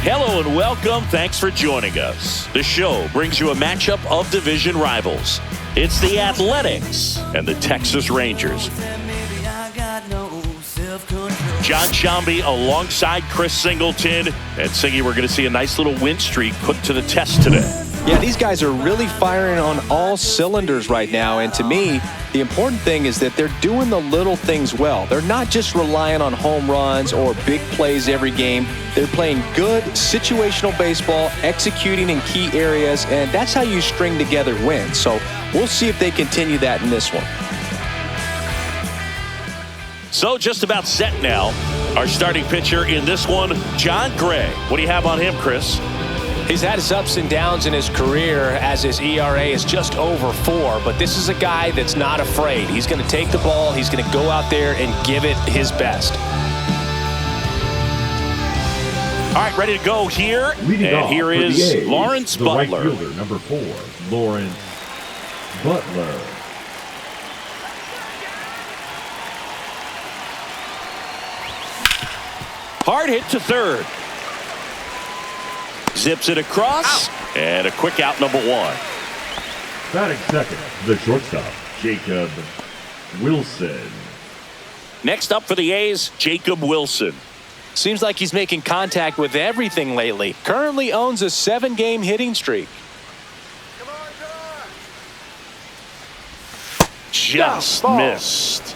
Hello and welcome. Thanks for joining us. The show brings you a matchup of division rivals. It's the Athletics and the Texas Rangers. John Shambi alongside Chris Singleton. And Singy, we're going to see a nice little win streak put to the test today. Yeah, these guys are really firing on all cylinders right now. And to me, the important thing is that they're doing the little things well. They're not just relying on home runs or big plays every game. They're playing good situational baseball, executing in key areas, and that's how you string together wins. So we'll see if they continue that in this one. So just about set now. Our starting pitcher in this one, John Gray. What do you have on him, Chris? He's had his ups and downs in his career as his ERA is just over 4, but this is a guy that's not afraid. He's going to take the ball, he's going to go out there and give it his best. All right, ready to go here. And here is Lawrence Butler. Right fielder, number 4, Lawrence Butler. Hard hit to third. Zips it across, and a quick out, number 1. Batting second, the shortstop, Jacob Wilson. Next up for the A's, Jacob Wilson. Seems like he's making contact with everything lately. Currently owns a 7-game hitting streak. Just missed.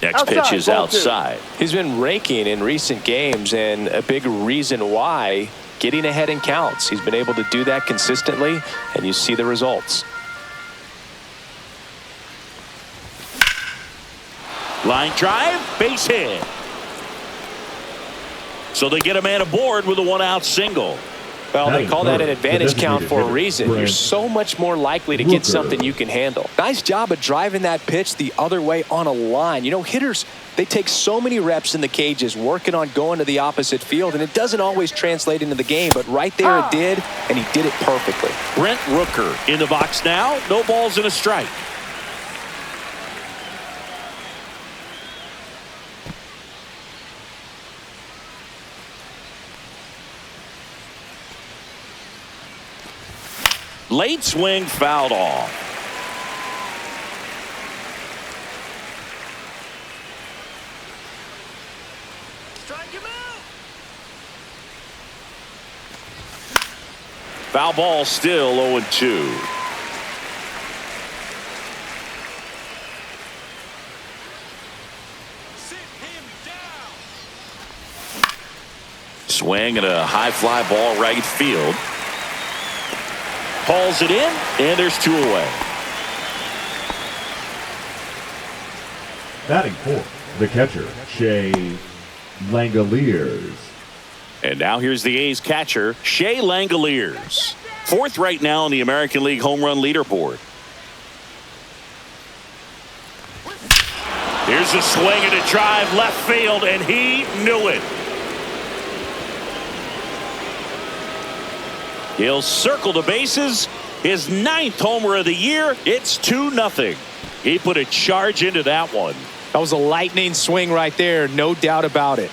Next pitch is outside. He's been raking in recent games, and a big reason why, getting ahead in counts. He's been able to do that consistently, and you see the results. Line drive, base hit. So they get a man aboard with a 1-out single. Well, they call that an advantage count for a reason. You're so much more likely to get something you can handle. Nice job of driving that pitch the other way on a line. You know, hitters, they take so many reps in the cages working on going to the opposite field, and it doesn't always translate into the game, but right there it did, and he did it perfectly. Brent Rooker in the box now. No balls and a strike. Late swing fouled off. Strike him out. Foul ball, still 0-2. Sit him down. Swing and a high fly ball right field. Hauls it in, and there's 2 away. Batting fourth, the catcher, Shea Langoliers. And now here's the A's catcher, Shea Langoliers. 4th right now in the American League home run leaderboard. Here's a swing and a drive left field, and he knew it. He'll circle the bases. His 9th homer of the year. It's 2-0. He put a charge into that one. That was a lightning swing right there, no doubt about it.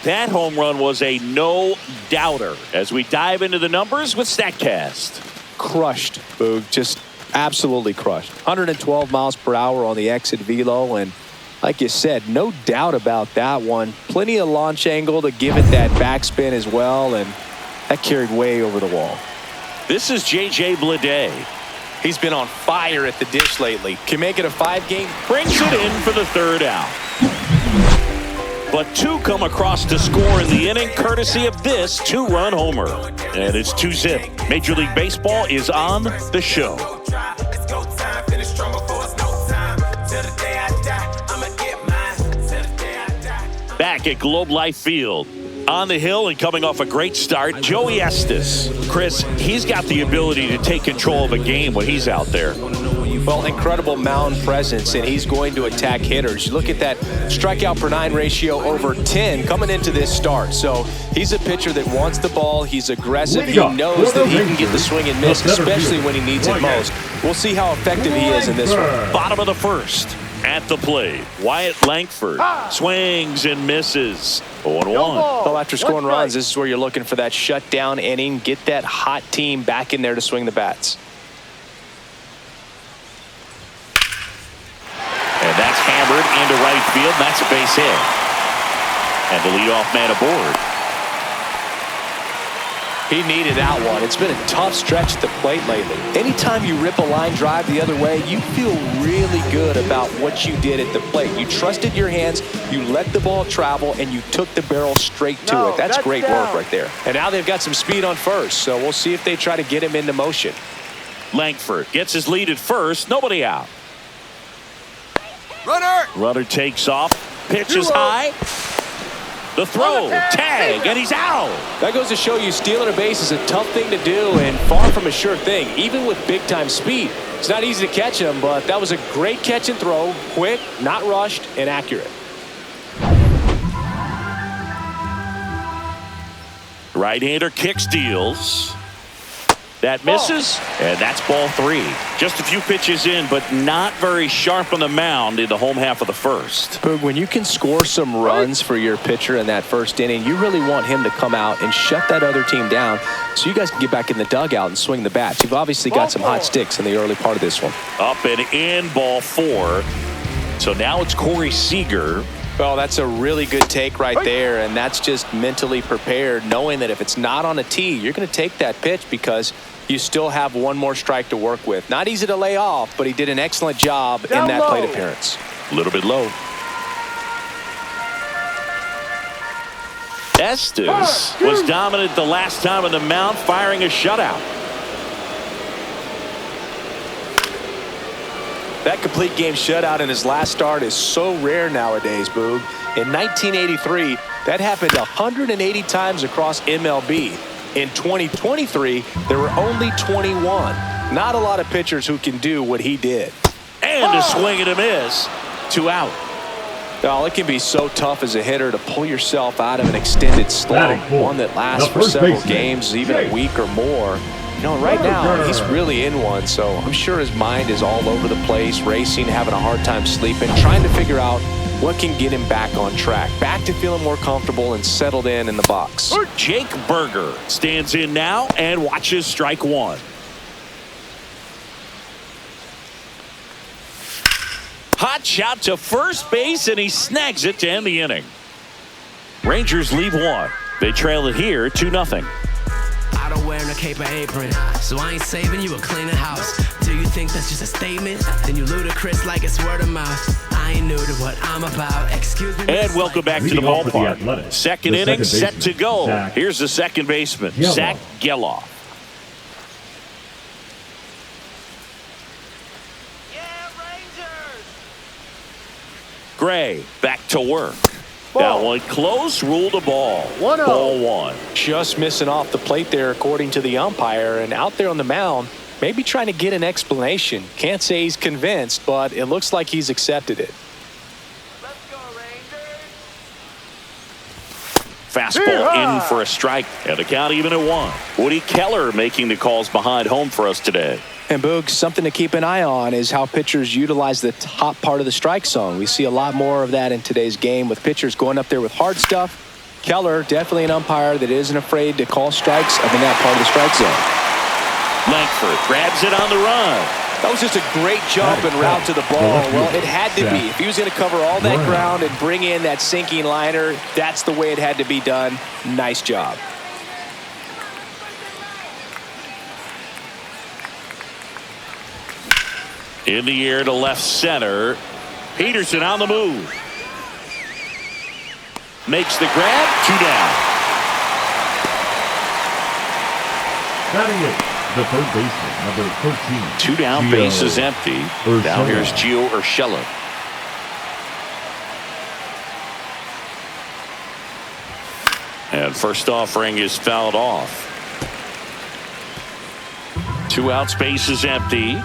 That home run was a no-doubter as we dive into the numbers with StatCast. Crushed, Boog. Just absolutely crushed. 112 miles per hour on the exit velo, and like you said, no doubt about that one. Plenty of launch angle to give it that backspin as well, and that carried way over the wall. This is J.J. Bleday. He's been on fire at the dish lately. Can make it a 5-game. Brings it in for the 3rd out. But 2 come across to score in the inning, courtesy of this 2-run homer. And it's 2-zip. Major League Baseball is on the show. Back at Globe Life Field. On the hill and coming off a great start, Joey Estes. Chris, he's got the ability to take control of a game when he's out there. Well, incredible mound presence, and he's going to attack hitters. You look at that strikeout per 9 ratio over 10 coming into this start. So he's a pitcher that wants the ball. He's aggressive. He knows that he can get the swing and miss, especially when he needs it most. We'll see how effective he is in this one. Bottom of the first. At the plate, Wyatt Langford swings and misses. 0-1. Well, after scoring runs, this is where you're looking for that shutdown inning. Get that hot team back in there to swing the bats. And that's hammered into right field. And that's a base hit. And the leadoff man aboard. He needed that one. It's been a tough stretch at the plate lately. Anytime you rip a line drive the other way, you feel really good about what you did at the plate. You trusted your hands, you let the ball travel, and you took the barrel straight to it. That's great work right there. And now they've got some speed on first, so we'll see if they try to get him into motion. Langford gets his lead at first. Nobody out. Runner takes off. Pitch is high. The throw, tag, and he's out. That goes to show you stealing a base is a tough thing to do and far from a sure thing, even with big-time speed. It's not easy to catch him, but that was a great catch and throw, quick, not rushed, and accurate. Right-hander kick steals. That misses, and that's ball 3. Just a few pitches in, but not very sharp on the mound in the home half of the first. Boog, when you can score some runs for your pitcher in that first inning, you really want him to come out and shut that other team down so you guys can get back in the dugout and swing the bats. You've obviously got some hot sticks in the early part of this one. Up and in, ball 4. So now it's Corey Seager. Well, that's a really good take right there, and that's just mentally prepared, knowing that if it's not on a tee, you're going to take that pitch because you still have one more strike to work with. Not easy to lay off, but he did an excellent job in that plate appearance. A little bit low. Estes was dominant the last time on the mound, firing a shutout. That complete game shutout in his last start is so rare nowadays, Boog. In 1983, that happened 180 times across MLB. In 2023, there were only 21. Not a lot of pitchers who can do what he did. And a swing and a miss. 2 out. Well, it can be so tough as a hitter to pull yourself out of an extended slump, one that lasts for several games, even a week or more. You know, right now, he's really in one, so I'm sure his mind is all over the place, racing, having a hard time sleeping, trying to figure out what can get him back on track, back to feeling more comfortable and settled in the box. Jake Berger stands in now and watches strike 1. Hot shot to first base, and he snags it to end the inning. Rangers leave 1. They trail it here 2-0. I don't wear a cape or apron, so I ain't saving you a cleaner house. Do you think that's just a statement? Then you ludicrous like it's word of mouth. I ain't new to what I'm about. Excuse me. And welcome back to the ballpark. Second inning set to go. Here's the second baseman, Zach Geloff. Gray back to work. That one close, ruled a ball. Ball 1. Just missing off the plate there, according to the umpire, and out there on the mound, maybe trying to get an explanation. Can't say he's convinced, but it looks like he's accepted it. Let's go, Rangers. Fastball in for a strike, and the count even at 1. Woody Keller making the calls behind home for us today. And Boog, something to keep an eye on is how pitchers utilize the top part of the strike zone. We see a lot more of that in today's game with pitchers going up there with hard stuff. Keller, definitely an umpire that isn't afraid to call strikes up in that part of the strike zone. Langford grabs it on the run. That was just a great jump and route to the ball. Well, it had to be. If he was going to cover all that ground and bring in that sinking liner, that's the way it had to be done. Nice job. In the air to left center. Peterson on the move. Makes the grab. 2 down. Batting it, the third baseman, number 13. 2 down, base is empty. Now here's Gio Urshela. And first offering is fouled off. 2 outs, base is empty.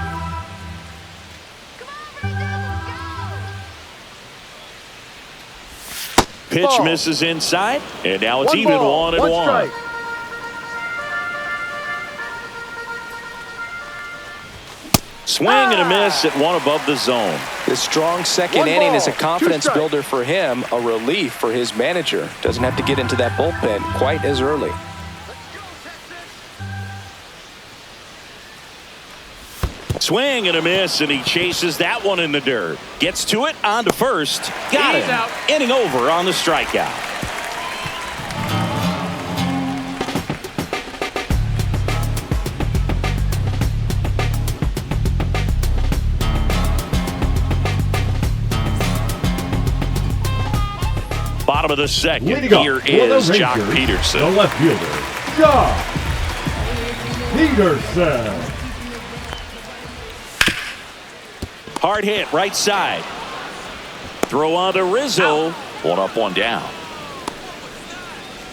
pitch misses inside, and now it's even 1-1. Swing and a miss at one above the zone. The strong second inning is a confidence builder for him, a relief for his manager. Doesn't have to get into that bullpen quite as early. Swing and a miss, and he chases that one in the dirt. Gets to it, on to first. Got him. Out. Inning over on the strikeout. Bottom of the second. Here is Jock Peterson. The left fielder, Jock Peterson. Hard hit, right side. Throw on to RIZZO. One up, one down.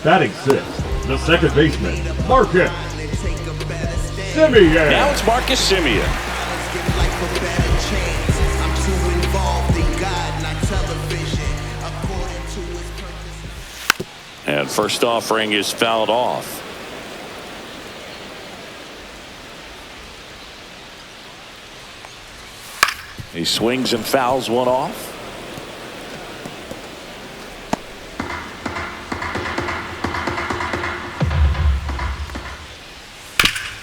Batting sixth, the second baseman, Marcus Semien. Now it's Marcus Semien. And first offering is fouled off. He swings and fouls one off.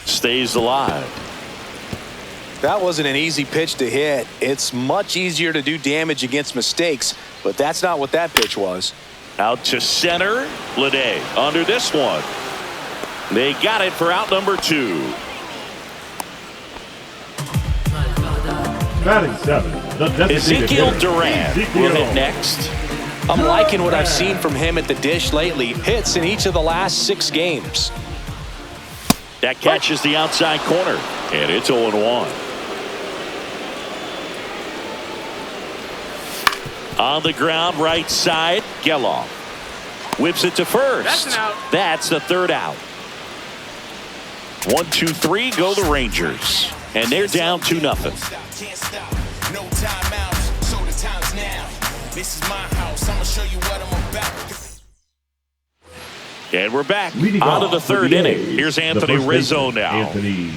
Stays alive. That wasn't an easy pitch to hit. It's much easier to do damage against mistakes, but that's not what that pitch was. Out to center. Lede under this one. They got it for out number 2. Batting seventh, the designated Ezekiel hitter, Duran will hit next. I'm liking what I've seen from him at the dish lately. Hits in each of the last 6 games. That catches the outside corner, and it's 0-1. On the ground, right side, Geloff whips it to first. That's an out. That's the third out. 1, 2, 3, go the Rangers, and they're down 2-0. Can't stop, no timeouts, so the time's now. This is my house, I'ma show you what I'm about. And we're back Leading on to off the for third the inning. A's, Here's the Anthony first Rizzo baseman, now. Anthony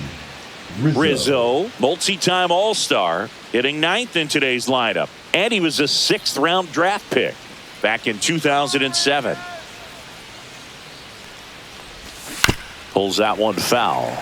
Rizzo, multi-time All-Star, hitting 9th in today's lineup. And he was a 6th-round draft pick back in 2007. Pulls that one foul.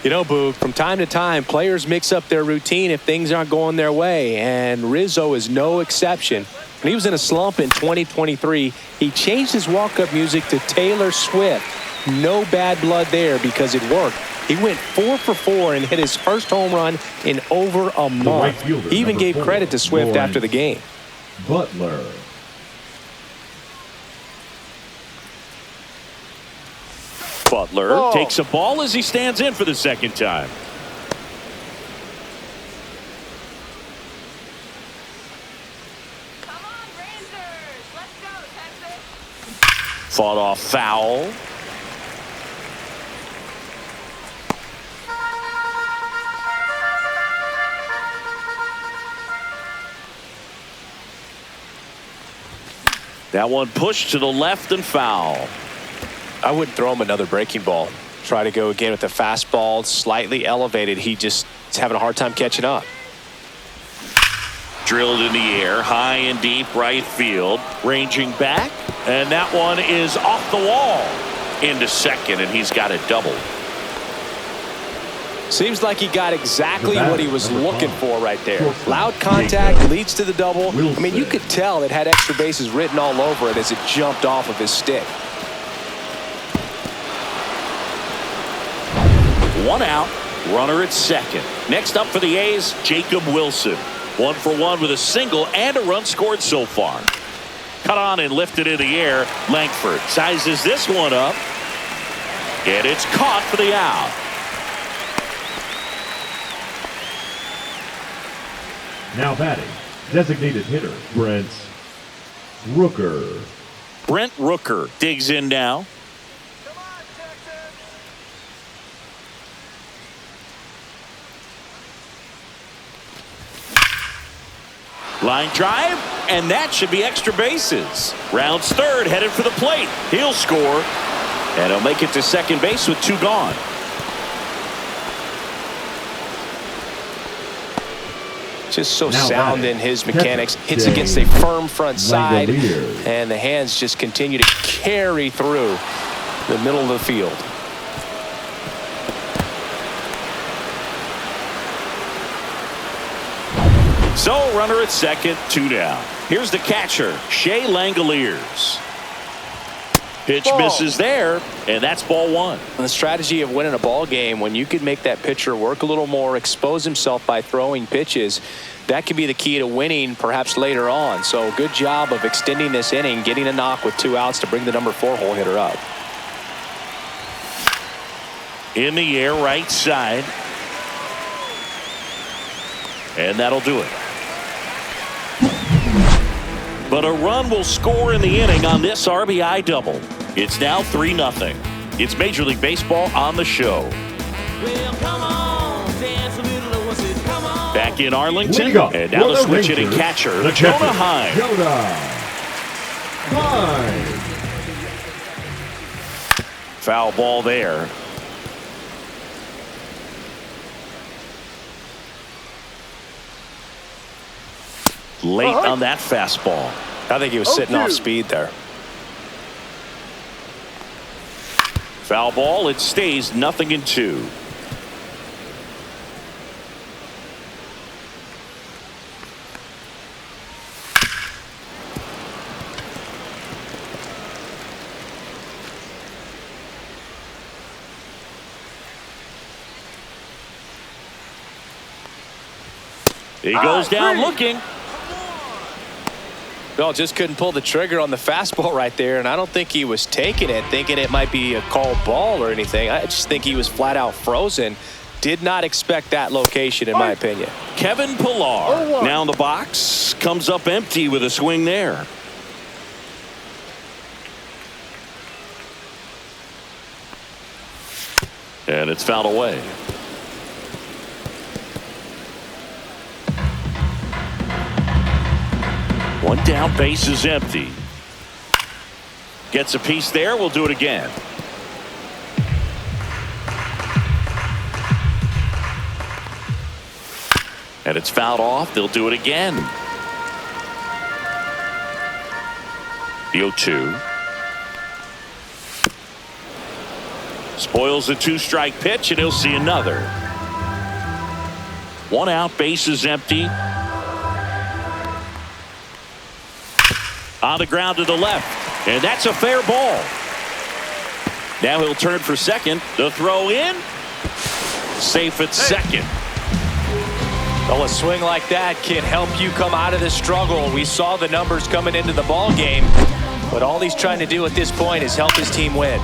You know, Boog, from time to time, players mix up their routine if things aren't going their way, and Rizzo is no exception. When he was in a slump in 2023, he changed his walk-up music to Taylor Swift. No bad blood there because it worked. He went 4 for 4 and hit his first home run in over a month. fielder, He even number gave 4, credit to Swift Lawrence after the game. Butler. Butler takes a ball as he stands in for the second time. Come on, Rangers. Let's go, Texas. Fought off foul. That one pushed to the left and foul. I wouldn't throw him another breaking ball. Try to go again with the fastball, slightly elevated. He just is having a hard time catching up. Drilled in the air, high and deep right field. Ranging back, and that one is off the wall. Into second, and he's got it doubled. Seems like he got exactly The what he was number looking 5, for right there. shortstop, Loud contact Jacob leads to the double. I mean, you Wilson. could tell it had extra bases written all over it as it jumped off of his stick. 1 out, runner at second. Next up for the A's, Jacob Wilson. 1 for 1 with a single and a run scored so far. Cut on and lifted in the air. Langford sizes this one up, and it's caught for the out. Now batting, designated hitter, Brent Rooker. Brent Rooker digs in now. Line drive, and that should be extra bases. Rounds third, headed for the plate. He'll score, and he'll make it to second base with 2 gone. Just so Now sound batting, in his mechanics. catcher, Hits Jay against a firm front side, Langoliers. and the hands just continue to carry through the middle of the field. So runner at second, 2 down. Here's the catcher, Shea Langoliers. Pitch misses there, and that's ball 1. The strategy of winning a ball game, when you could make that pitcher work a little more, expose himself by throwing pitches, that could be the key to winning perhaps later on. So good job of extending this inning, getting a knock with 2 outs to bring the number 4 hole hitter up. In the air, right side. And that'll do it. But a run will score in the inning on this RBI double. It's now 3-0. It's Major League Baseball on the show. Well, come on, dance a little, what's it? Come on. Back in Arlington, Leading up and now for the switch hitting Rangers, catcher, the Jonah Heim. Jonah Heim. Foul ball there. Late on that fastball. I think he was sitting off speed there. Foul ball, it stays 0-2. He goes down looking. Well, just couldn't pull the trigger on the fastball right there, and I don't think he was taking it, thinking it might be a called ball or anything. I just think he was flat out frozen. Did not expect that location, in my opinion. Kevin Pillar now in the box, comes up empty with a swing there. And it's fouled away. One down, base is empty. Gets a piece there, we'll do it again. And it's fouled off, they'll do it again. The 0-2. Spoils the 2-strike pitch, and he'll see another. 1 out, base is empty. On the ground to the left, and that's a fair ball. Now he'll turn for second. The throw in. Safe at second. Well, a swing like that can help you come out of this struggle. We saw the numbers coming into the ball game, but all he's trying to do at this point is help his team win.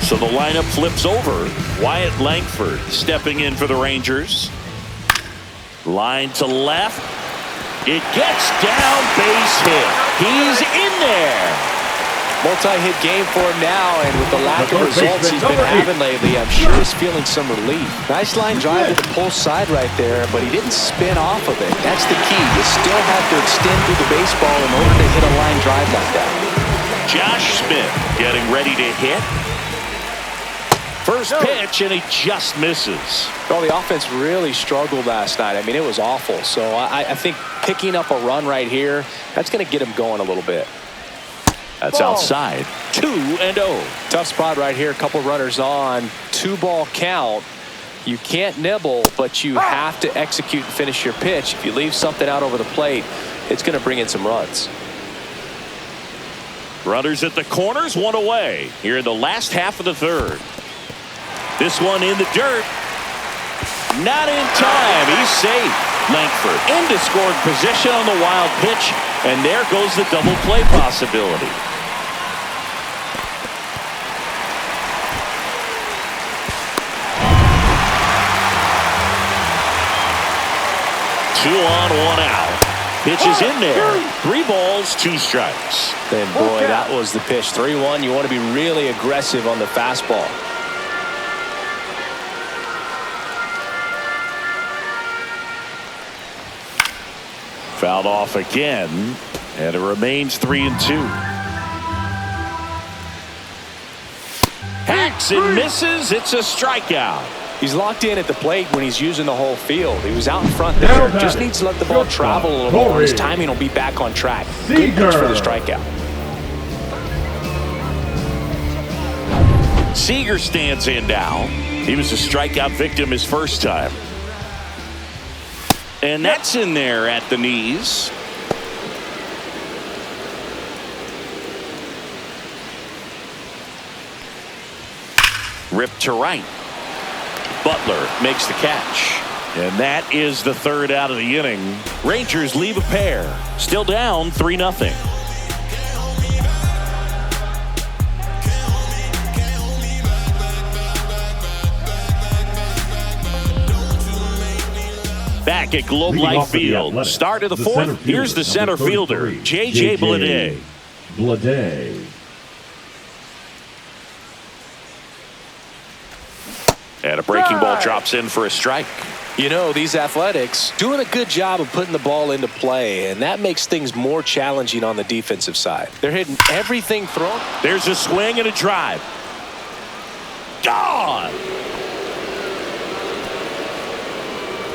So the lineup flips over. Wyatt Langford stepping in for the Rangers. Line to left. It gets down, base hit. He's in there. Multi-hit game for him now, and with the lack of results he's been having lately, I'm sure he's feeling some relief. Nice line drive to the pull side right there, but he didn't spin off of it. That's the key. You still have to extend through the baseball in order to hit a line drive like that. Josh Smith getting ready to hit. First pitch, and he just misses. Well, the offense really struggled last night. I mean, it was awful. So I think picking up a run right here, that's going to get him going a little bit. That's outside. 2-0. Tough spot right here. A couple runners on. 2-ball count. You can't nibble, but you have to execute and finish your pitch. If you leave something out over the plate, it's going to bring in some runs. Runners at the corners, 1 away. Here in the last half of the third. This one in the dirt. Not in time. He's safe. Langford into scoring position on the wild pitch, and there goes the double play possibility. Two on, 1 out. Pitch is in there. 3 balls, 2 strikes. And boy, that was the pitch. 3-1. You want to be really aggressive on the fastball. Fouled off again, and it remains 3-2. Hacks and misses. It's a strikeout. He's locked in at the plate when he's using the whole field. He was out in front there. Just needs to let the ball travel a little more. His timing will be back on track. Good pitch for the strikeout. Seager stands in now. He was a strikeout victim his first time. And that's in there at the knees. Ripped to right. Butler makes the catch. And that is the 3rd out of the inning. Rangers leave a pair. Still down 3-0. Back at Globe Life Field. Start of the 4th. Here's the center fielder, J.J. Bleday. And a breaking ball drops in for a strike. You know, these Athletics doing a good job of putting the ball into play, and that makes things more challenging on the defensive side. They're hitting everything thrown. There's a swing and a drive. Gone!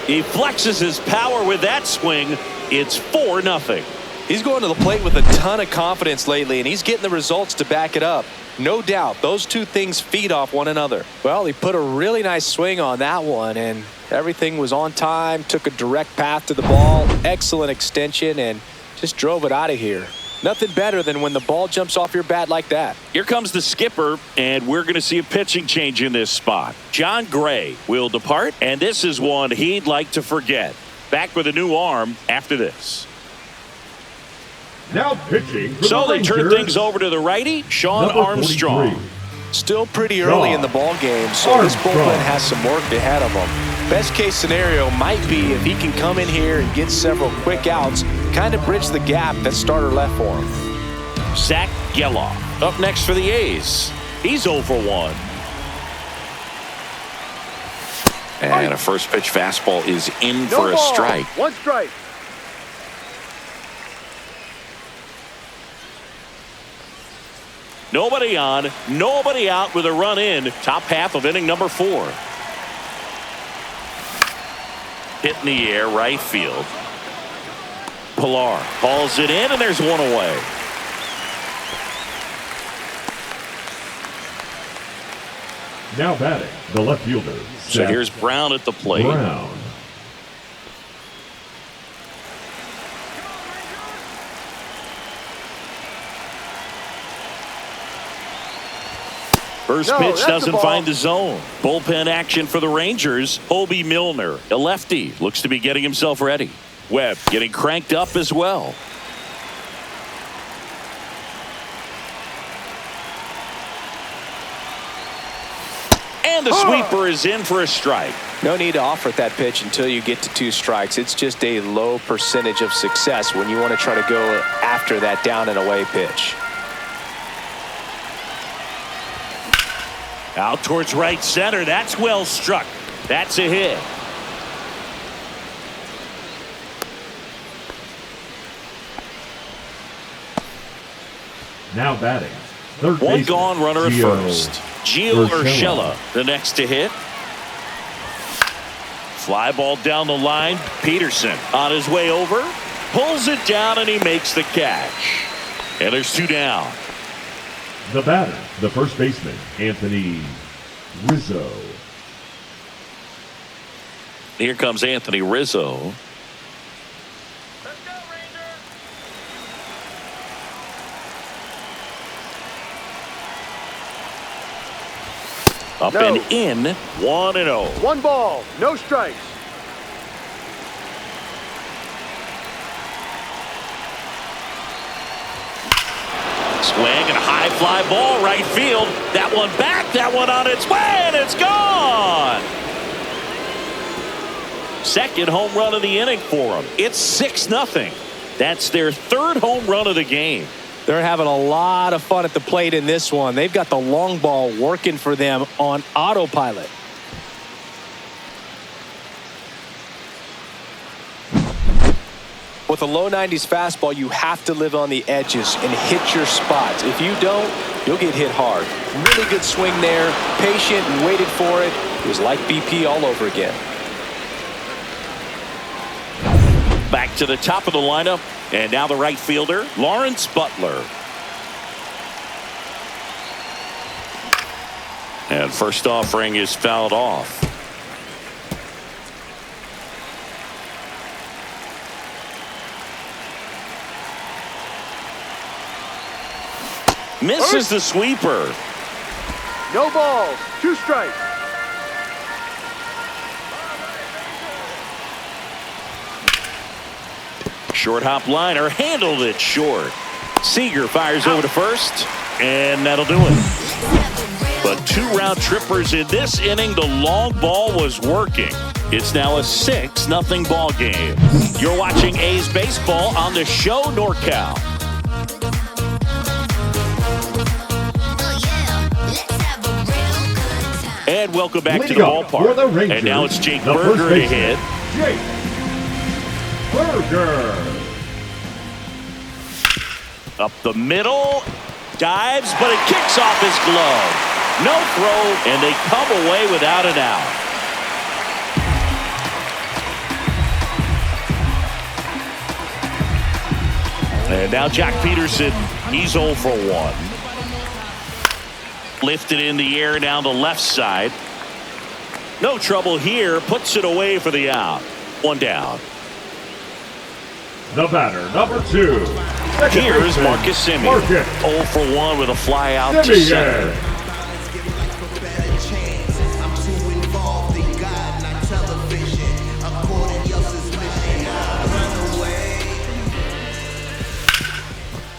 He flexes his power with that swing. It's 4-0. He's going to the plate with a ton of confidence lately, and he's getting the results to back it up. No doubt, those two things feed off one another. Well, he put a really nice swing on that one, and everything was on time, took a direct path to the ball, excellent extension, and just drove it out of here. Nothing better than when the ball jumps off your bat like that. Here comes the skipper, and we're going to see a pitching change in this spot. John Gray will depart, and this is one he'd like to forget. Back with a new arm after this. Now pitching for So the they turn Rangers, things over to the righty, Sean Armstrong. 43. Still pretty early in the ball game, so this bullpen has some work ahead of him. Best case scenario might be if he can come in here and get several quick outs, kind of bridge the gap that starter left for him. Zach Geloff up next for the A's. He's 0 for 1. And a first pitch fastball is in for a strike. 1 strike. Nobody on, nobody out with a run in. Top half of inning number 4. Hit in the air, right field. Pilar hauls it in, and there's one away. Now batting, the left fielder. So here's Brown at the plate. Brown. First pitch doesn't find the zone. Bullpen action for the Rangers. Obi Milner, a lefty, looks to be getting himself ready. Webb getting cranked up as well. And the sweeper is in for a strike. No need to offer that pitch until you get to 2 strikes. It's just a low percentage of success when you want to try to go after that down and away pitch. Out towards right center. That's well struck. That's a hit. Now batting, third One baseman, gone runner at first. Gio Urshela the next to hit. Fly ball down the line. Peterson on his way over. Pulls it down and he makes the catch. And there's 2 down. The batter, the first baseman, Anthony Rizzo. Here comes Anthony Rizzo. Let's go, Rangers. Up and in. 1-0. 1 ball, no strikes. Swing and a high fly ball right field. That one back, that one on its way, and it's gone. Second home run of the inning for him. It's 6-0. That's their third home run of the game. They're having a lot of fun at the plate in this one. They've got the long ball working for them on autopilot. With a low 90s fastball, you have to live on the edges and hit your spots. If you don't, you'll get hit hard. Really good swing there, patient and waited for it. It was like BP all over again. Back to the top of the lineup, and now the right fielder, Lawrence Butler. And first offering is fouled off. Misses the sweeper. No balls. 2 strikes. Short hop liner handled it short. Seager fires over to first, and that'll do it. But 2 round trippers in this inning. The long ball was working. It's now a 6-0 ball game. You're watching A's baseball on the show NorCal. And welcome back to the ballpark. And now it's Jake Burger to hit. Jake Burger. Up the middle. Dives, but it kicks off his glove. No throw, and they come away without an out. And now Jack Peterson, he's 0 for 1. Lifted in the air down the left side. No trouble here. Puts it away for the out. 1 down. The batter, number 2. Here's Marcus Semien. 0 for 1 with a fly out to center.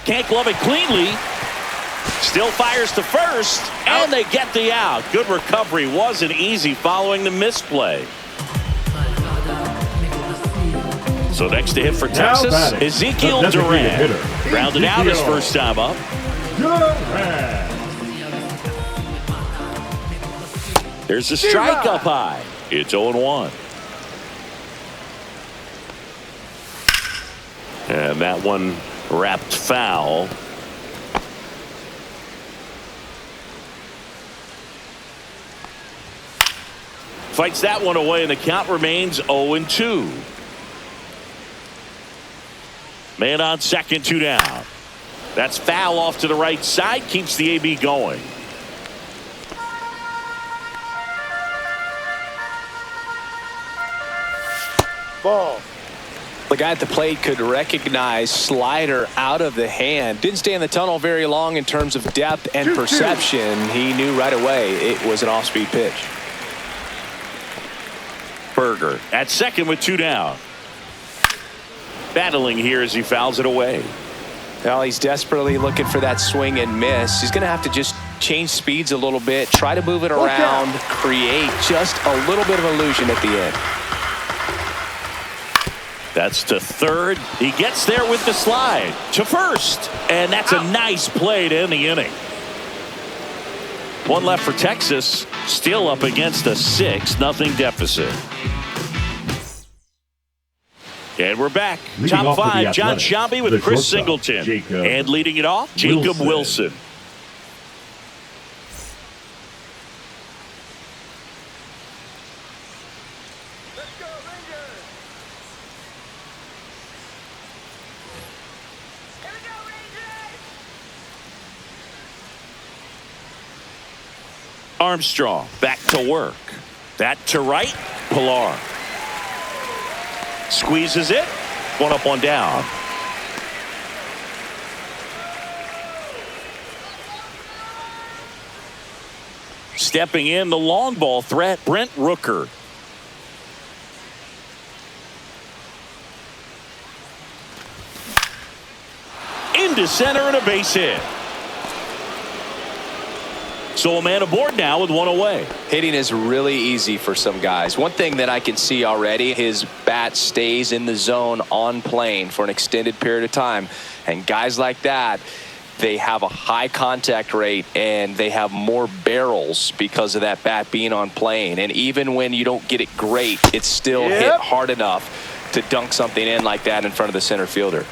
Can't glove it cleanly. Still fires to first, and they get the out. Good recovery. Wasn't easy following the misplay. So next to hit for Texas, Ezekiel Duran. Grounded out his first time up. There's a strike up high. It's 0-1. And that one wrapped foul. Fights that one away, and the count remains 0-2. Man on second, 2 down. That's foul off to the right side, keeps the AB going. Ball. The guy at the plate could recognize slider out of the hand. Didn't stay in the tunnel very long in terms of depth and perception. He knew right away it was an off-speed pitch. Burger at second with 2 down. Battling here as he fouls it away. Well, he's desperately looking for that swing and miss. He's going to have to just change speeds a little bit, try to move it around, create just a little bit of illusion at the end. That's to third. He gets there with the slide to first, and that's a nice play to end the inning. 1 left for Texas, still up against a 6-0 deficit. And we're back. Top 5, John Sciambi with Chris Singleton. And leading it off, Jacob Wilson. Let's go, Rangers! Here we go, Rangers! Armstrong back to work. That to right, Pilar. Squeezes it. 1 up, 1 down. Stepping in, the long ball threat, Brent Rooker. Into center and a base hit. So a man aboard now with one away. Hitting is really easy for some guys. One thing that I can see already, his bat stays in the zone on plane for an extended period of time. And guys like that, they have a high contact rate and they have more barrels because of that bat being on plane. And even when you don't get it great, it's still hit hard enough to dunk something in like that in front of the center fielder.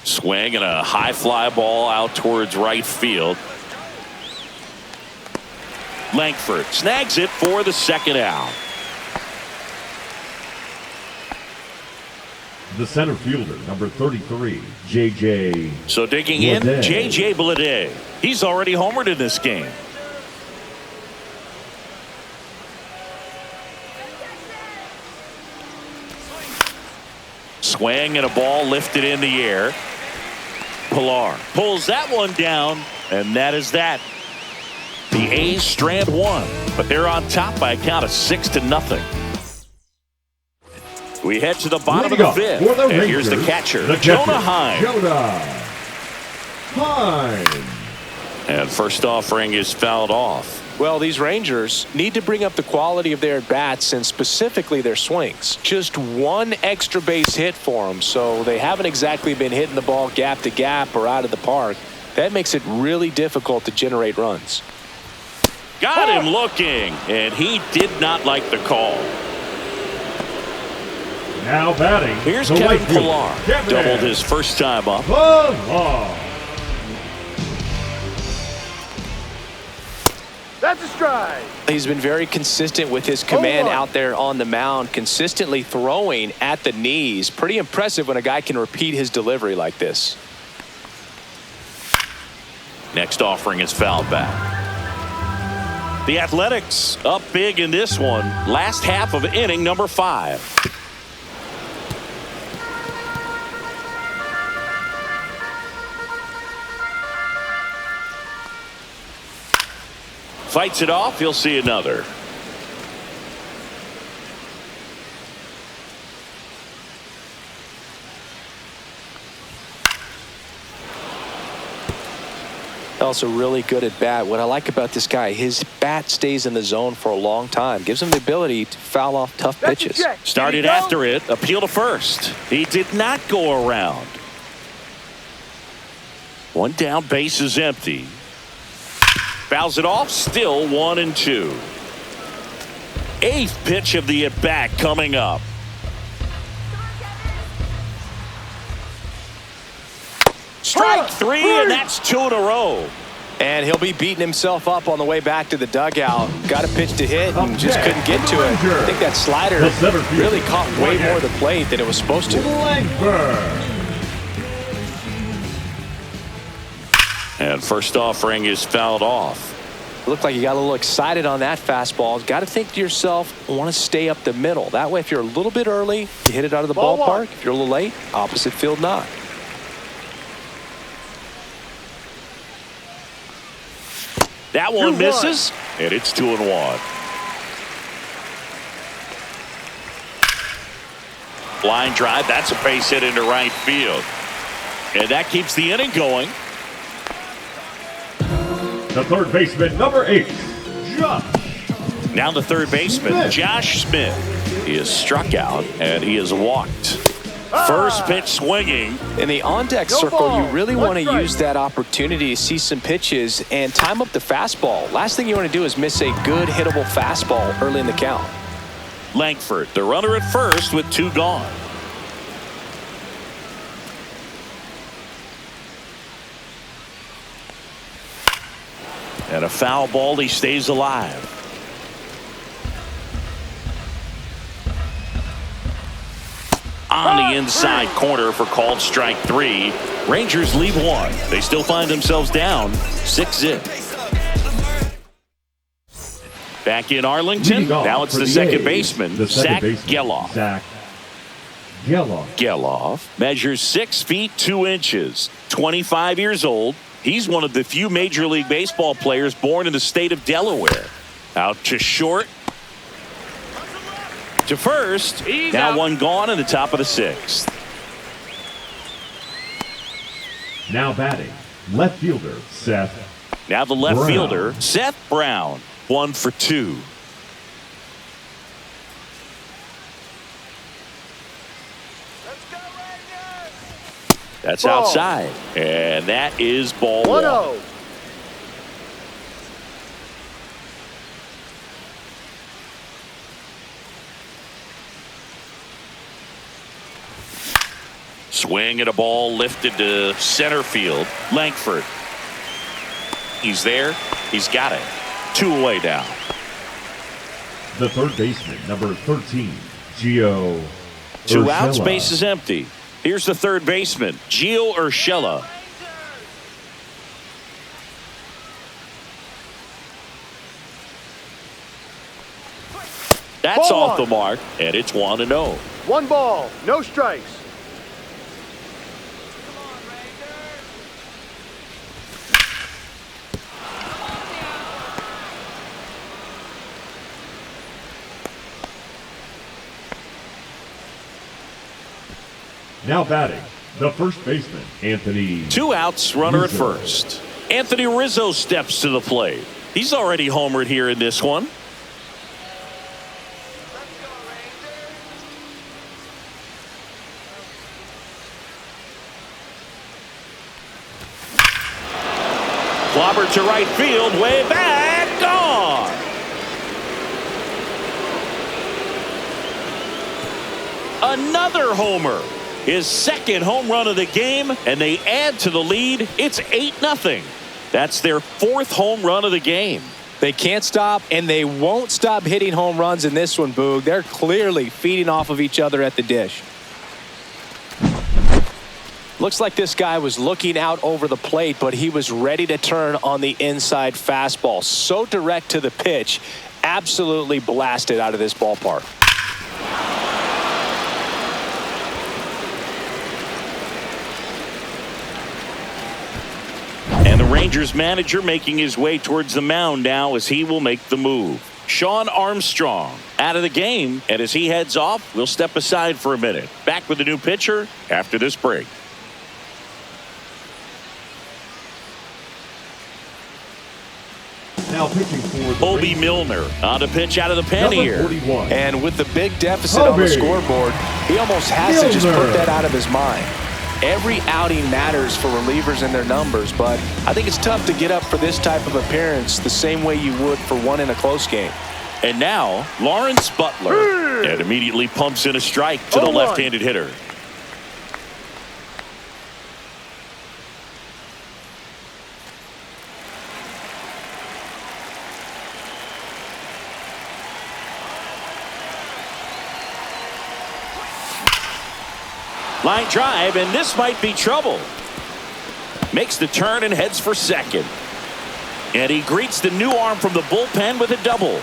Swing and a high fly ball out towards right field. Langford snags it for the second out. The center fielder, number 33, J.J. So digging in, J.J. Bleday. He's already homered in this game. Swing and a ball lifted in the air. Pilar pulls that one down, and that is that. The A's strand one, but they're on top by a count of 6-0. We head to the bottom of the fifth, and here's the catcher, Jonah Heim. And first offering is fouled off. Well, these Rangers need to bring up the quality of their at-bats and specifically their swings. Just one extra base hit for them, so they haven't exactly been hitting the ball gap to gap or out of the park. That makes it really difficult to generate runs. Got him looking, and he did not like the call. Now batting. Here's Kevin Pilar. Doubled his first time up. That's a strike. He's been very consistent with his command out there on the mound, consistently throwing at the knees. Pretty impressive when a guy can repeat his delivery like this. Next offering is fouled back. The Athletics up big in this one. Last half of inning number 5. Fights it off. He'll see another. Also really good at bat. What I like about this guy, his bat stays in the zone for a long time. Gives him the ability to foul off tough pitches. Started after it. Appeal to first. He did not go around. One down, base is empty. Fouls it off, still 1-2. 8th pitch of the at-bat coming up. Strike 3, and that's 2 in a row. And he'll be beating himself up on the way back to the dugout. Got a pitch to hit and just couldn't get to it. I think that slider really caught way more of the plate than it was supposed to. And first offering is fouled off. Looked like you got a little excited on that fastball. Got to think to yourself, I want to stay up the middle. That way, if you're a little bit early, you hit it out of the ballpark. If you're a little late, opposite field knock. That one misses, and it's 2-1. Line drive, that's a base hit into right field. And that keeps the inning going. The third baseman, number 8, Josh. Now the third baseman, Josh Smith. He is struck out, and he is walked. First pitch swinging. In the on-deck circle, you really want to use that opportunity to see some pitches and time up the fastball. Last thing you want to do is miss a good hittable fastball early in the count. Langford, the runner at first with 2 gone. And a foul ball, he stays alive. On the inside corner for called strike 3. Rangers leave 1. They still find themselves down 6-0. Back in Arlington, Leading off now it's for the the second A's, baseman, the Zach second baseman, Geloff. Zach Geloff. Geloff measures 6 feet 2 inches, 25 years old. He's one of the few Major League Baseball players born in the state of Delaware. Out to short. To first. Now one gone in the top of the 6th. Now batting, left fielder Seth. Now the left Brown. fielder, Seth Brown, 1 for 2. Let's go, Rangers! That's Ball. outside. And that is ball 1. 1-0. Swing at a ball lifted to center field. Langford. He's there. He's got it. 2 away now. The third baseman, number 13, Gio 2 outs, Urshela. base is empty. Here's the third baseman, Gio Urshela. That's Ball off the 1. mark, and it's 1-0. 1 ball, no strikes. Now batting, the first baseman, Anthony. 2 outs, runner at Rizzo. first. Anthony Rizzo steps to the plate. He's already homered here in this one. Clobber to right field, way back, gone. Another homer. His second home run of the game, and they add to the lead. It's 8-0. That's their 4th home run of the game. They can't stop, and they won't stop hitting home runs in this one, Boog. They're clearly feeding off of each other at the dish. Looks like this guy was looking out over the plate, but he was ready to turn on the inside fastball. So direct to the pitch, absolutely blasted out of this ballpark. And the Rangers manager making his way towards the mound now as he will make the move. Sean Armstrong out of the game, and as he heads off, we'll step aside for a minute. Back with the new pitcher after this break. Now pitching for the Obi Rangers, Milner on to pitch out of the pen number here. 41. And with the big deficit on the Obi scoreboard, he almost has to just Milner. put that out of his mind. Every outing matters for relievers and their numbers, but I think it's tough to get up for this type of appearance the same way you would for one in a close game. And now Lawrence Butler, and immediately pumps in a strike to the 0-1. left-handed hitter. Line drive, and this might be trouble. Makes the turn and heads for second. And he greets the new arm from the bullpen with a double.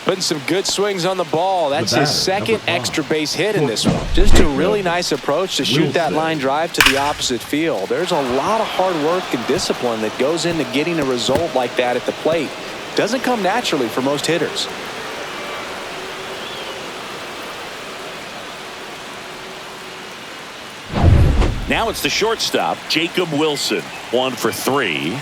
Putting some good swings on the ball. That's The his batter, second number 5, extra base hit in this shortstop, one. Just a Jacob really nice approach to shoot that Wilson. line drive to the opposite field. There's a lot of hard work and discipline that goes into getting a result like that at the plate. Doesn't come naturally for most hitters. Now it's the shortstop, Jacob Wilson, 1 for 3.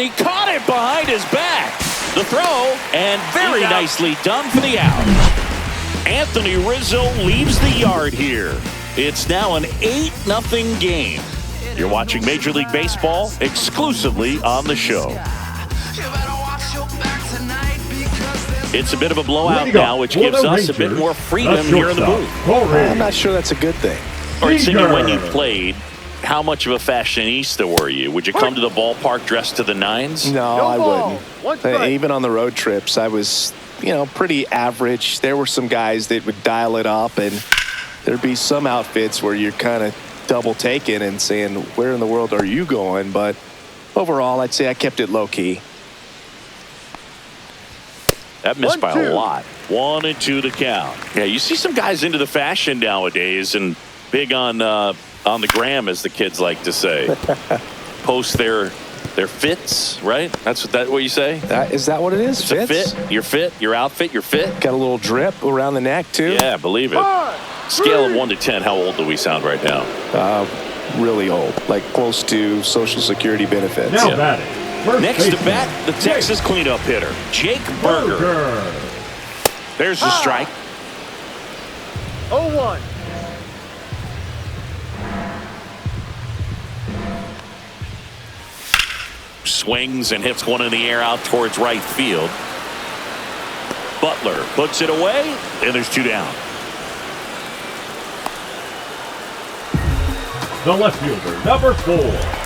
He caught it behind his back. The throw, and very nicely done for the out. Anthony Rizzo leaves the yard here. It's now an 8-0 game. You're watching Major League Baseball exclusively on the show. It's a bit of a blowout now, which gives us a bit more freedom here in the booth. I'm not sure that's a good thing. All right, Sidney, when you played, how much of a fashionista were you? Would you come to the ballpark dressed to the nines? No, No I ball. wouldn't. 1 strike. Even on the road trips, I was, pretty average. There were some guys that would dial it up, and there'd be some outfits where you're kind of double taking and saying, where in the world are you going? But Overall, I'd say I kept it low-key. That missed by 1-2. a lot. 1-2 the count. Yeah, you see some guys into the fashion nowadays and big on the gram, as the kids like to say. Post their fits, right? That's what you say? Is that what it is? It's a fit. Your fit, your outfit, your fit. Got a little drip around the neck, too. Yeah, believe it. Scale of 1 to 10, how old do we sound right now? Really old, like close to Social Security benefits. Now batting. First Next to baseman, bat, the Texas cleanup hitter, Jake Berger. There's the strike. 0-1. Swings and hits one in the air out towards right field. Butler puts it away, and there's 2 down. The left fielder, number 4.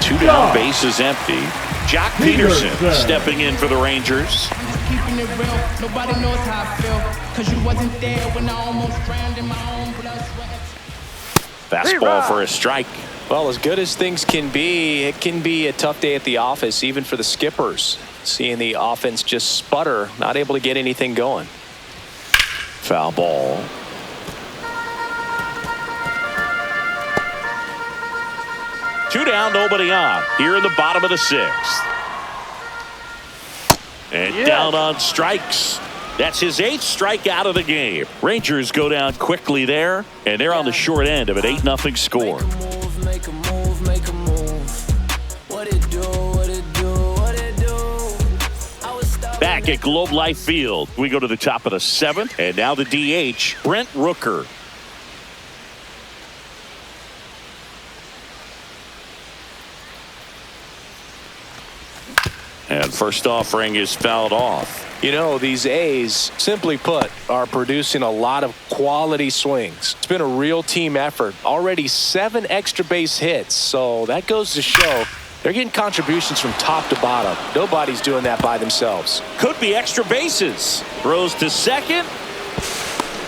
2 down, base is empty. Jock Peterson stepping in for the Rangers. Keeping it real, nobody knows how I feel. Cause you wasn't there when I almost drowned in my own blood, sweat. Fastball for a strike. Well, as good as things can be, it can be a tough day at the office, even for the skippers. Seeing the offense just sputter, not able to get anything going. Foul ball. Two down, nobody on. Here in the bottom of the 6th. And down on strikes. That's his 8th strikeout of the game. Rangers go down quickly there, and they're on the short end of an 8-0 score. Make a move, make a move. What it do, what it do, what it do. Back at Globe Life Field, we go to the top of the 7th, and now the DH, Brent Rooker. And first offering is fouled off. You know, these A's, simply put, are producing a lot of quality swings. It's been a real team effort. Already 7 extra base hits, so that goes to show they're getting contributions from top to bottom. Nobody's doing that by themselves. Could be extra bases. Throws to second.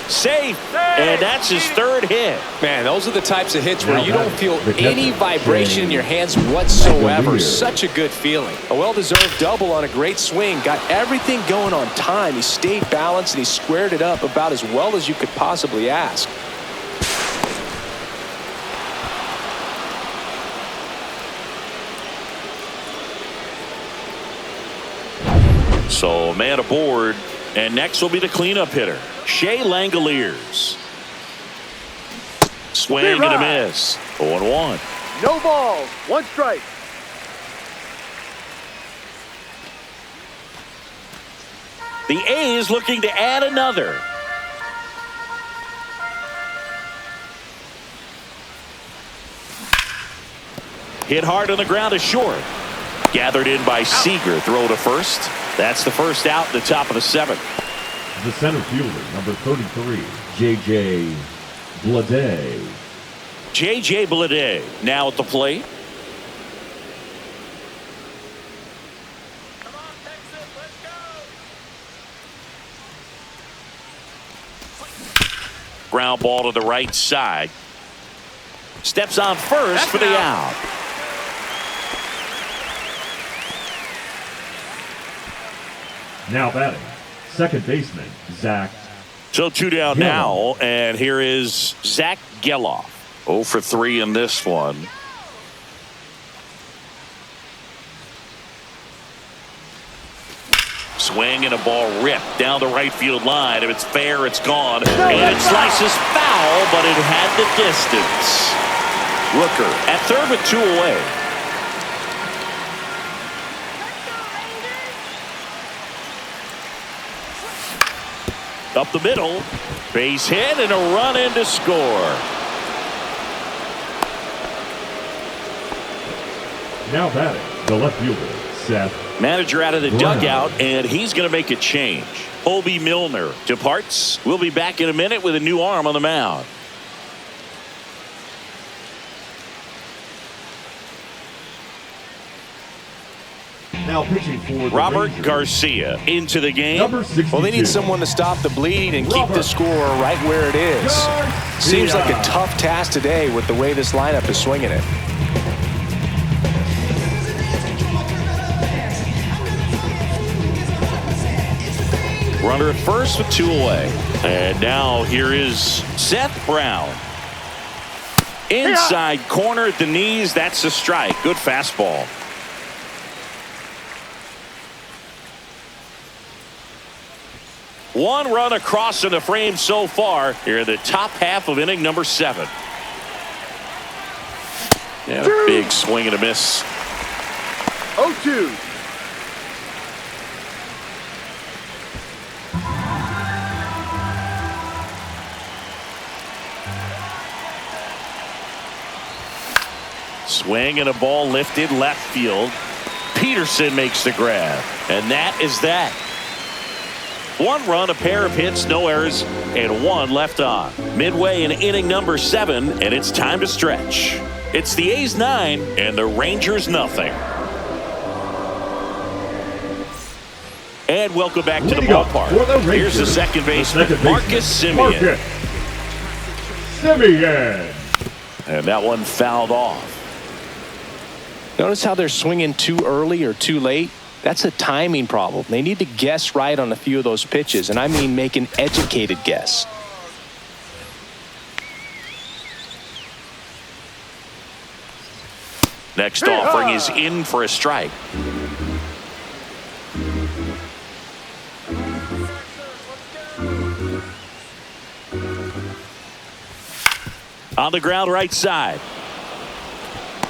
Safe. And that's his 3rd hit. Man, those are the types of hits where Now you don't feel the catcher, any vibration in your hands James whatsoever. Lear. Such a good feeling. A well-deserved double on a great swing. Got everything going on time. He stayed balanced and he squared it up about as well as you could possibly ask. So man aboard. And next will be the cleanup hitter, Shea Langoliers. Swing and a miss. 0-1. No balls. 1 strike. The A's looking to add another. Hit hard on the ground to short. Gathered in by Seager. Throw to first. That's the first out in the top of the 7th. The center fielder, number 33, J.J. Bleday. J.J. Bleday now at the plate. Come on, Texas, let's go. Ground ball to the right side. Steps on first for the out. Now batting, second baseman, Zach. So 2 down Geloff. now, and here is Zach Geloff. 0 for 3 in this one. Swing and a ball ripped down the right field line. If it's fair, it's gone. And it slices foul, but it had the distance. Rooker at third with 2 away. Up the middle. Base hit and a run in to score. Now batting, the left fielder, Seth. Manager out of the Wow. dugout, and he's going to make a change. Hobie Milner departs. We'll be back in a minute with a new arm on the mound. Now pitching for the Robert Rangers, Garcia into the game. number 62. Well, they need someone to stop the bleeding and keep the score right where it is. Seems like a tough task today with the way this lineup is swinging it. Runner at first with 2 away. And now here is Seth Brown. Inside corner at the knees. That's a strike. Good fastball. One run across in the frame so far here in the top half of inning number 7. And a big swing and a miss. 0-2. Swing and a ball lifted left field. Peterson makes the grab. And that is that. 1 run, a pair of hits, no errors, and 1 left on. Midway in inning number 7, and it's time to stretch. It's the A's 9 and the Rangers nothing. And welcome back to the ballpark. Here's the second baseman, Marcus Semien. And that one fouled off. Notice how they're swinging too early or too late? That's a timing problem. They need to guess right on a few of those pitches, and I mean make an educated guess. Next offering is in for a strike. On the ground right side.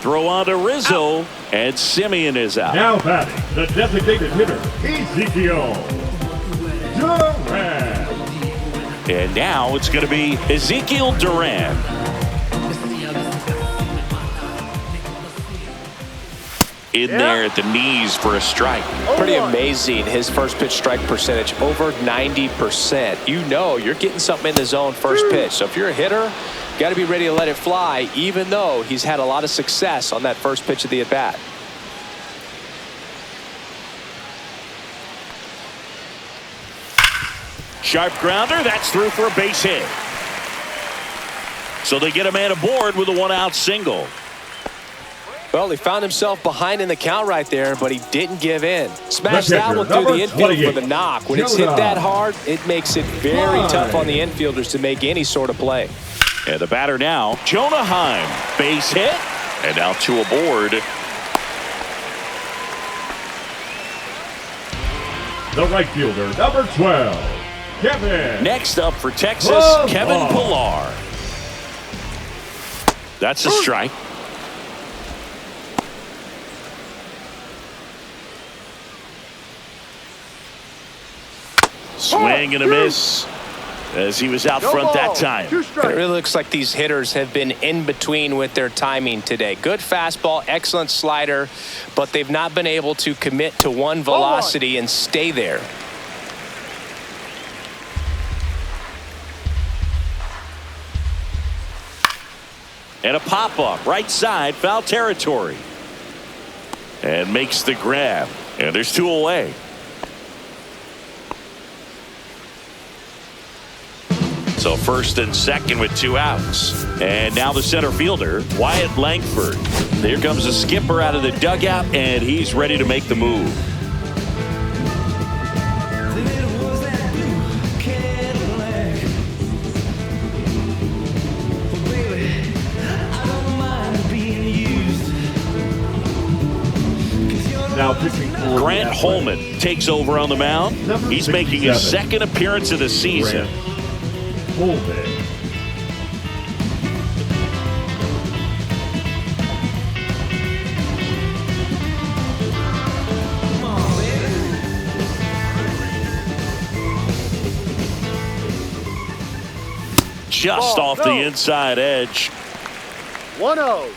Throw on to Rizzo, and Semien is out. Now batting, the designated hitter, Ezekiel Duran. And now it's going to be Ezekiel Duran. In there at the knees for a strike. Pretty amazing, his first pitch strike percentage, over 90%. You know you're getting something in the zone first pitch. So if you're a hitter, got to be ready to let it fly, even though he's had a lot of success on that first pitch of the at-bat. Sharp grounder, that's through for a base hit. So they get a man aboard with a 1-out single. Well, he found himself behind in the count right there, but he didn't give in. Smashed that one through the infield for the knock. When it's hit that hard, it makes it very tough on the infielders to make any sort of play. And the batter now, Jonah Heim. Base hit, and now 2 aboard. The right fielder, number 12, Kevin. Next up for Texas, Kevin Pillar. That's a strike. Swing and a miss as he was out front that time. It really looks like these hitters have been in between with their timing today. Good fastball, excellent slider, but they've not been able to commit to one velocity and stay there. And a pop-up, right side, foul territory. And makes the grab. And there's 2 away. So first and second with 2 outs. And now the center fielder, Wyatt Langford. Here comes the skipper out of the dugout, and he's ready to make the move. Now pitching for Grant Holman takes over on the mound. He's making his 2nd appearance of the season. Just off the inside edge. 1-0.